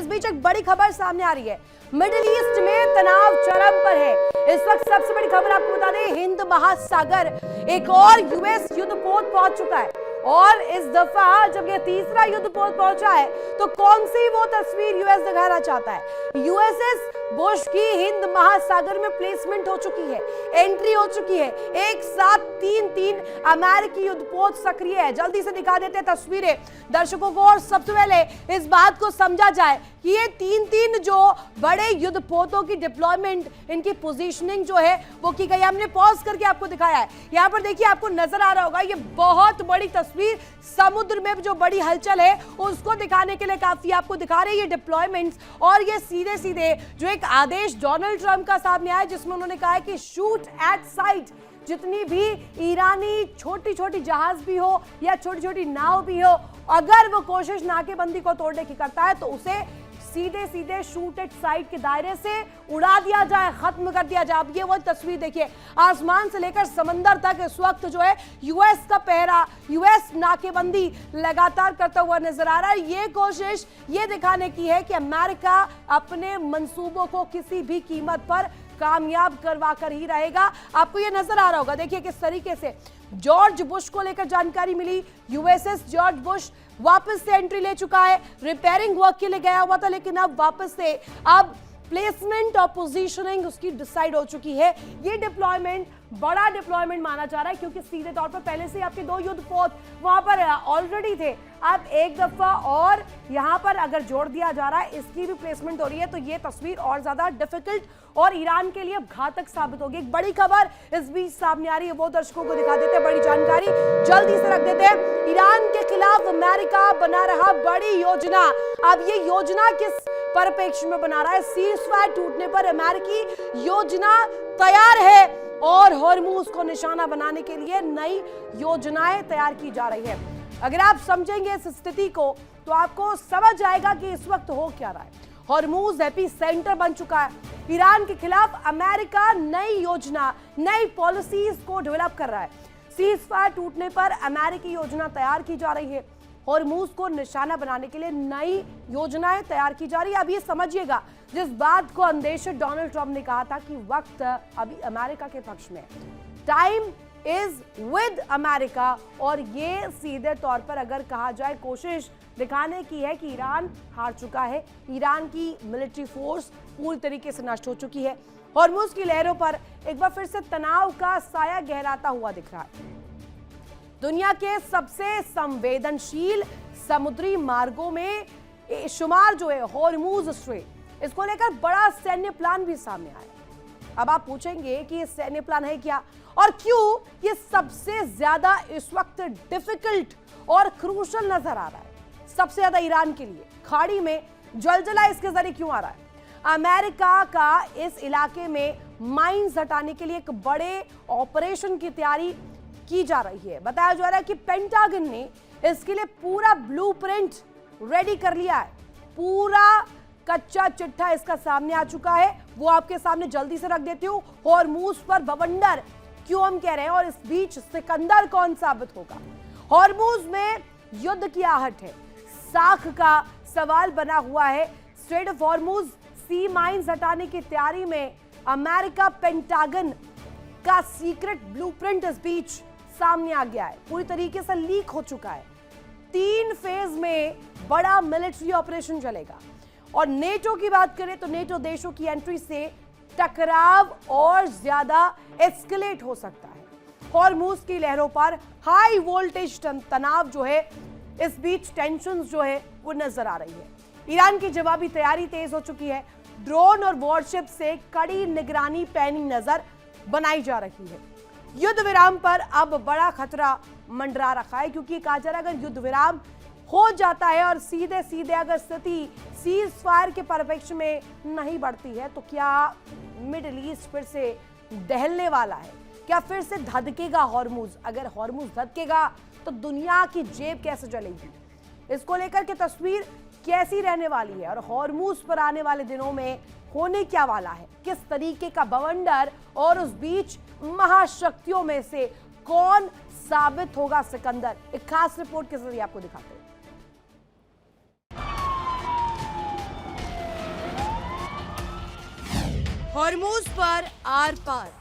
बीच एक बड़ी खबर सामने आ रही है। मिडिल ईस्ट में तनाव चरम पर है। इस वक्त सबसे बड़ी खबर आपको बता दें, हिंद महासागर एक और यूएस युद्धपोत पहुंच चुका है और इस दफा जब ये तीसरा युद्धपोत पहुंचा है तो कौन सी वो तस्वीर यूएस दिखाना चाहता है। यूएसएस बुश की हिंद महासागर में प्लेसमेंट हो चुकी है, एंट्री हो चुकी है। एक साथ तीन अमेरिकी युद्धपोत सक्रिय है। जल्दी से दिखा देते हैं तस्वीरें दर्शकों को और सबसे पहले इस बात को समझा जाए कि ये तीन जो बड़े युद्धपोतों की डिप्लॉयमेंट, इनकी पोजीशनिंग जो है वो की गई। हमने पॉज करके आपको दिखाया है। यहाँ पर देखिए, आपको नजर आ रहा होगा ये बहुत बड़ी तस्वीर, समुद्र में जो बड़ी हलचल है उसको दिखाने के लिए काफी आपको दिखा रहे हैं ये डिप्लॉयमेंट्स। और ये सीधे सीधे जो एक आदेश डोनाल्ड ट्रंप का सामने आया जिसमें उन्होंने कहा है कि शूट एट साइट। जितनी भी ईरानी छोटी छोटी जहाज भी हो या छोटी छोटी नाव भी हो, अगर वो कोशिश नाकेबंदी को तोड़ने की करता है तो उसे सीधे सीधे शूट एट साइट के दायरे से उड़ा दिया जाए, खत्म कर दिया जाए। अब ये वो तस्वीर देखिए, आसमान से लेकर समंदर तक इस वक्त जो है यूएस का पहरा, यूएस नाकेबंदी लगातार करता हुआ नजर आ रहा है। ये कोशिश ये दिखाने की है कि अमेरिका अपने मंसूबों को किसी भी कीमत पर कामयाब करवा कर ही रहेगा। आपको ये नजर आ रहा होगा, देखिए किस तरीके से जॉर्ज बुश को लेकर जानकारी मिली। यूएसएस जॉर्ज बुश वापस से एंट्री ले चुका है। रिपेयरिंग वर्क के लिए गया हुआ था लेकिन अब वापस से अब प्लेसमेंट और पोजीशनिंग उसकी डिसाइड हो चुकी है। ये डिप्लॉयमेंट बड़ा डिप्लॉयमेंट माना जा रहा है क्योंकि सीधे तौर पर पहले से आपके 2 युद्धपोत वहां पर ऑलरेडी थे। अब एक दफा और यहां पर अगर जोड़ दिया जा रहा है, इसकी भी प्लेसमेंट हो रही है, तो ये तस्वीर और ज्यादा डिफिकल्ट और ईरान के लिए अब घातक साबित होगी। एक बड़ी खबर इस बीच सामने आ रही है, वो दर्शकों को दिखा देते हैं, बड़ी जानकारी जल्दी से रख देते हैं। ईरान के खिलाफ अमेरिका बना रहा बड़ी योजना। अब ये योजना किस परिप्रेक्ष्य में बना रहा है? सीज़फायर टूटने पर अमेरिकी योजना तैयार है और हॉर्मूज को निशाना बनाने के लिए नई योजनाएं तैयार की जा रही है। अगर आप समझेंगे इस स्थिति को तो आपको समझ आएगा कि इस वक्त हो क्या रहा है। हॉर्मूज एपी सेंटर बन चुका है। ईरान के खिलाफ अमेरिका नई योजना, नई पॉलिसीज को डेवलप कर रहा है। सीज़फायर टूटने पर अमेरिकी योजना तैयार की जा रही है। हॉर्मूज को निशाना बनाने के लिए नई योजनाएं तैयार की जा रही है। अब ये समझिएगा, जिस बात को अंदेशक डोनाल्ड ट्रंप ने कहा था कि वक्त अभी अमेरिका के पक्ष में, टाइम इज विद अमेरिका, और ये सीधे तौर पर अगर कहा जाए कोशिश दिखाने की है कि ईरान हार चुका है। ईरान की मिलिट्री फोर्स पूरी तरीके से नष्ट हो चुकी है। हॉर्मूज की लहरों पर एक बार फिर से तनाव का साया गहराता हुआ दिख रहा है। दुनिया के सबसे संवेदनशील समुद्री मार्गों में शुमार जो है हॉर्मूज स्ट्रेट, इसको लेकर बड़ा सैन्य प्लान भी सामने आया। अब आप पूछेंगे कि ये सैन्य प्लान है क्या और क्यों ये सबसे ज्यादा इस वक्त डिफिकल्ट और क्रूशल नजर आ रहा है सबसे ज्यादा ईरान के लिए। खाड़ी में जलजला इसके जरिए क्यों आ रहा है? अमेरिका का इस इलाके में माइंस हटाने के लिए एक बड़े ऑपरेशन की तैयारी की जा रही है। बताया जा रहा है कि पेंटागन ने इसके लिए पूरा ब्लूप्रिंट रेडी कर लिया है। पूरा कच्चा चिट्ठा इसका सामने आ चुका है, वो आपके सामने जल्दी से रख देती हूं। हॉर्मूज पर बवंडर क्यों हम कह रहे हैं और इस बीच सिकंदर कौन साबित होगा? हॉर्मूज में युद्ध की आहट है, साख का सवाल बना हुआ है। Strait of Hormuz sea mines हटाने की तैयारी में अमेरिका पेंटागन का सीक्रेट ब्लूप्रिंट इस बीच सामने आ गया है, पूरी तरीके से लीक हो चुका है। 3 फेज में बड़ा मिलिट्री ऑपरेशन चलेगा और नेटो की बात करें तो नेटो देशों की एंट्री से टकराव और ज्यादा एस्केलेट हो सकता है। हॉर्मूज की लहरों पर हाई वोल्टेज तनाव जो है, इस बीच टेंशन जो है वो नजर आ रही है। ईरान की जवाबी तैयारी तेज हो चुकी है। ड्रोन और वॉरशिप से कड़ी निगरानी पैनी नजर बनाई जा रही है। युद्ध विराम पर अब बड़ा खतरा मंडरा रखा है क्योंकि कहा जा रहा है अगर युद्ध विराम हो जाता है और सीधे सीधे अगर स्थिति सीज फायर के परिप्रेक्ष्य में नहीं बढ़ती है तो क्या मिडिल ईस्ट फिर से दहलने वाला है? क्या फिर से धधकेगा हॉर्मूज? अगर हॉर्मूज धधकेगा तो दुनिया की जेब कैसे जलेगी? इसको लेकर के तस्वीर कैसी रहने वाली है और हॉर्मूज पर आने वाले दिनों में होने क्या वाला है? किस तरीके का बवंडर और उस बीच महाशक्तियों में से कौन साबित होगा सिकंदर? एक खास रिपोर्ट के जरिए आपको दिखाते हैं। हॉर्मूज पर आर पार,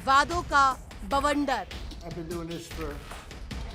वादों का बवंडर। I've been doing this for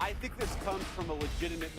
I think this comes from a legitimate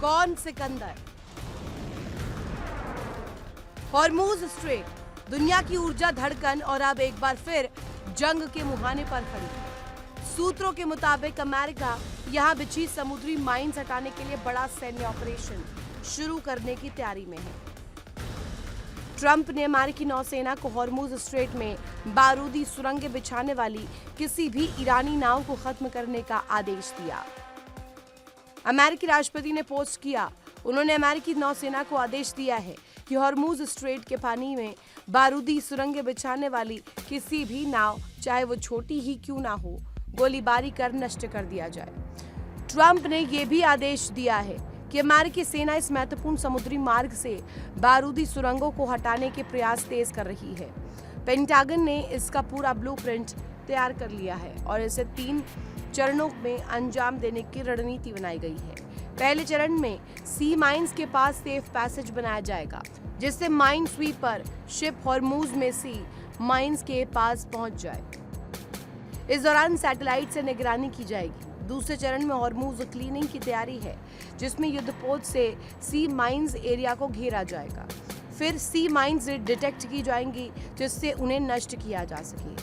कौन सिकंदर? हॉर्मूज स्ट्रेट, दुनिया की ऊर्जा धड़कन और अब एक बार फिर जंग के मुहाने पर खड़ी। सूत्रों के मुताबिक अमेरिका यहां बिछी समुद्री माइंस हटाने के लिए बड़ा सैन्य ऑपरेशन शुरू करने की तैयारी में है। ट्रंप ने अमेरिकी नौसेना को हॉर्मूज स्ट्रेट में बारूदी सुरंगें बिछाने वाली किसी भी ईरानी नाव को खत्म करने का आदेश दिया। अमेरिकी राष्ट्रपति ने पोस्ट किया, उन्होंने अमेरिकी नौसेना को आदेश दिया है कि हॉर्मूज स्ट्रेट के पानी में बारूदी सुरंगें बिछाने वाली किसी भी नाव, चाहे वो छोटी ही क्यों ना हो, गोलीबारी कर नष्ट कर दिया जाए। ट्रंप ने यह भी आदेश दिया है कि अमेरिकी सेना इस महत्वपूर्ण समुद्री मार्ग से बारूदी सुरंगों को हटाने के प्रयास तेज कर रही है। पेंटागन ने इसका पूरा ब्लूप्रिंट तैयार कर लिया है और इसे 3 चरणों में अंजाम देने की रणनीति बनाई गई है। पहले चरण में सी माइंस के पास सेफ पैसेज बनाया जाएगा, जिससे माइन स्वीपर शिप हॉर्मूज में सी माइंस के पास पहुंच जाए। इस दौरान सैटेलाइट से निगरानी की जाएगी। दूसरे चरण में हॉर्मूज क्लीनिंग की तैयारी है, जिसमें युद्धपोत से सी माइंस एरिया को घेरा जाएगा। फिर सी माइंस डिटेक्ट की जाएंगी, जिससे उन्हें नष्ट किया जा सके।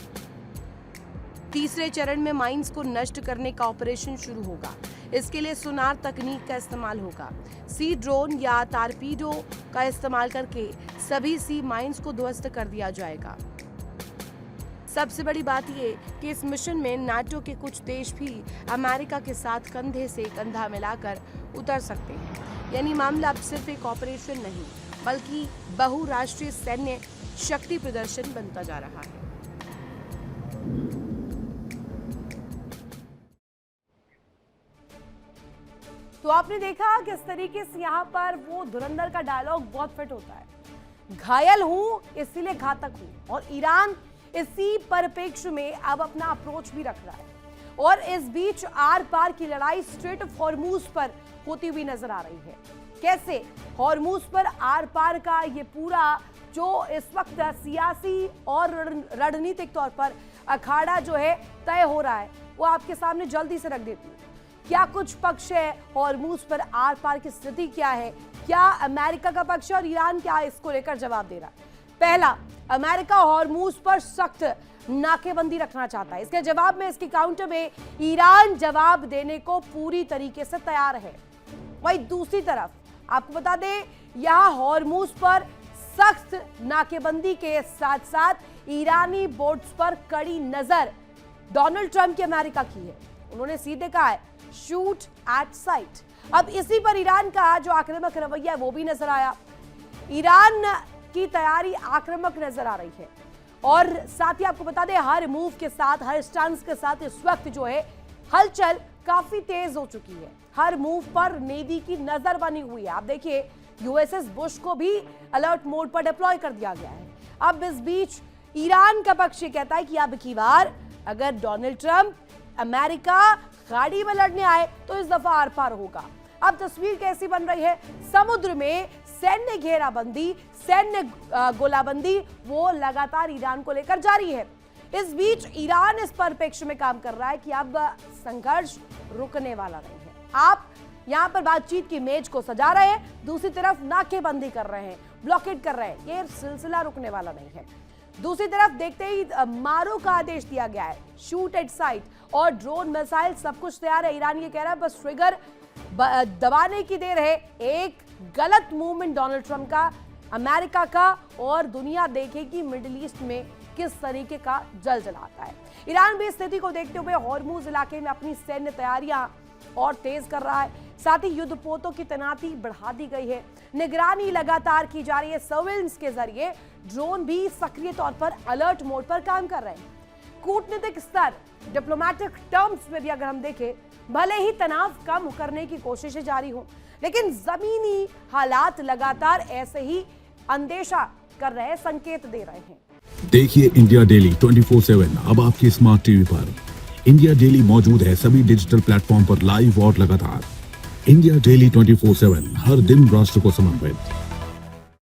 तीसरे चरण में माइंस को नष्ट करने का ऑपरेशन शुरू होगा। इसके लिए सोनार तकनीक का इस्तेमाल होगा। सी ड्रोन या टारपीडो का इस्तेमाल करके सभी सी माइंस को ध्वस्त कर दिया जाएगा। सबसे बड़ी बात ये कि इस मिशन में नाटो के कुछ देश भी अमेरिका के साथ कंधे से कंधा मिलाकर उतर सकते हैं। यानी मामला अब सिर्फ एक ऑपरेशन नहीं, बल्कि बहुराष्ट्रीय सैन्य शक्ति प्रदर्शन बनता जा रहा है। तो आपने देखा किस तरीके से यहाँ पर वो धुरंधर का डायलॉग बहुत फिट होता है। घायल हूं इसीलिए घातक हूं, और ईरान इसी परिप्रेक्ष्य में अब अपना अप्रोच भी रख रहा है। और इस बीच आर पार की लड़ाई स्ट्रेट ऑफ हॉर्मूज पर होती हुई नजर आ रही है। कैसे हॉर्मूज पर आर पार का ये पूरा जो इस वक्त सियासी और रणनीतिक तौर पर अखाड़ा जो है तय हो रहा है, वो आपके सामने जल्दी से रख देती हूँ। क्या कुछ पक्ष है हॉर्मूज पर आर पार की स्थिति क्या है, क्या अमेरिका का पक्ष और ईरान क्या इसको लेकर जवाब दे रहा है। पहला, अमेरिका हॉर्मूज पर सख्त नाकेबंदी रखना चाहता है। इसके जवाब में, इसके काउंटर में ईरान जवाब देने को पूरी तरीके से तैयार है। वहीं दूसरी तरफ आपको बता दें, यहां हॉर्मूज पर सख्त नाकेबंदी के साथ साथ ईरानी बोट्स पर कड़ी नजर डोनाल्ड ट्रंप की अमेरिका की है। उन्होंने सीधे कहा है, शूट एट साइट। अब इसी पर ईरान का जो आक्रामक रवैया है वो भी नजर आया। ईरान की तैयारी आक्रामक नजर आ रही है, और साथ ही आपको बता दें, हर मूव के साथ, हर स्टांस के साथ इस वक्त जो है हलचल काफी तेज हो चुकी है। हर मूव पर नेवी की नजर बनी हुई है। आप देखिए, यूएसएस बुश को भी अलर्ट मोड पर डिप्लॉय कर दिया गया है। अब इस बीच ईरान का पक्ष ये कहता है कि अब की बार अगर डोनाल्ड ट्रंप अमेरिका गाड़ी में लड़ने आए तो इस दफा आर पार होगा। अब तस्वीर कैसी बन रही है, समुद्र में सैन्य घेराबंदी, सैन्य गोलाबंदी वो लगातार ईरान को लेकर जारी है। इस बीच ईरान इस परिप्रेक्ष्य में काम कर रहा है कि अब संघर्ष रुकने वाला नहीं है। आप यहाँ पर बातचीत की मेज को सजा रहे हैं, दूसरी तरफ नाकेबंदी कर रहे हैं, ब्लॉकेट कर रहे हैं, ये सिलसिला रुकने वाला नहीं है। दूसरी तरफ देखते ही मारो का आदेश दिया गया है, शूट एट साइट, और ड्रोन मिसाइल सब कुछ तैयार है। ईरान ये कह रहा है बस ट्रिगर दबाने की देर है। एक गलत मूवमेंट डोनाल्ड ट्रंप का, अमेरिका का, और दुनिया देखेगी मिडिल ईस्ट में किस तरीके का जलजला आता है। ईरान भी स्थिति को देखते हुए हॉर्मूज इलाके में अपनी सैन्य तैयारियां और तेज कर रहा है। साथ ही युद्धपोतों की तैनाती बढ़ा दी गई है, निगरानी लगातार की जा रही है। सर्वेलेंस के जरिए ड्रोन भी सक्रिय तौर पर अलर्ट मोड पर काम कर रहे हैं। कूटनीतिक स्तर, डिप्लोमेटिक टर्म्स में भी अगर हम देखें, भले ही तनाव कम करने की कोशिशें जारी हो, लेकिन जमीनी हालात लगातार ऐसे ही अंदेशा कर रहे हैं, संकेत दे रहे हैं। देखिए इंडिया डेली 24/7 अब आपकी स्मार्ट टीवी पर। इंडिया डेली मौजूद है सभी डिजिटल प्लेटफॉर्म पर लाइव और लगातार। इंडिया डेली 24/7 हर दिन राष्ट्र को समर्पित।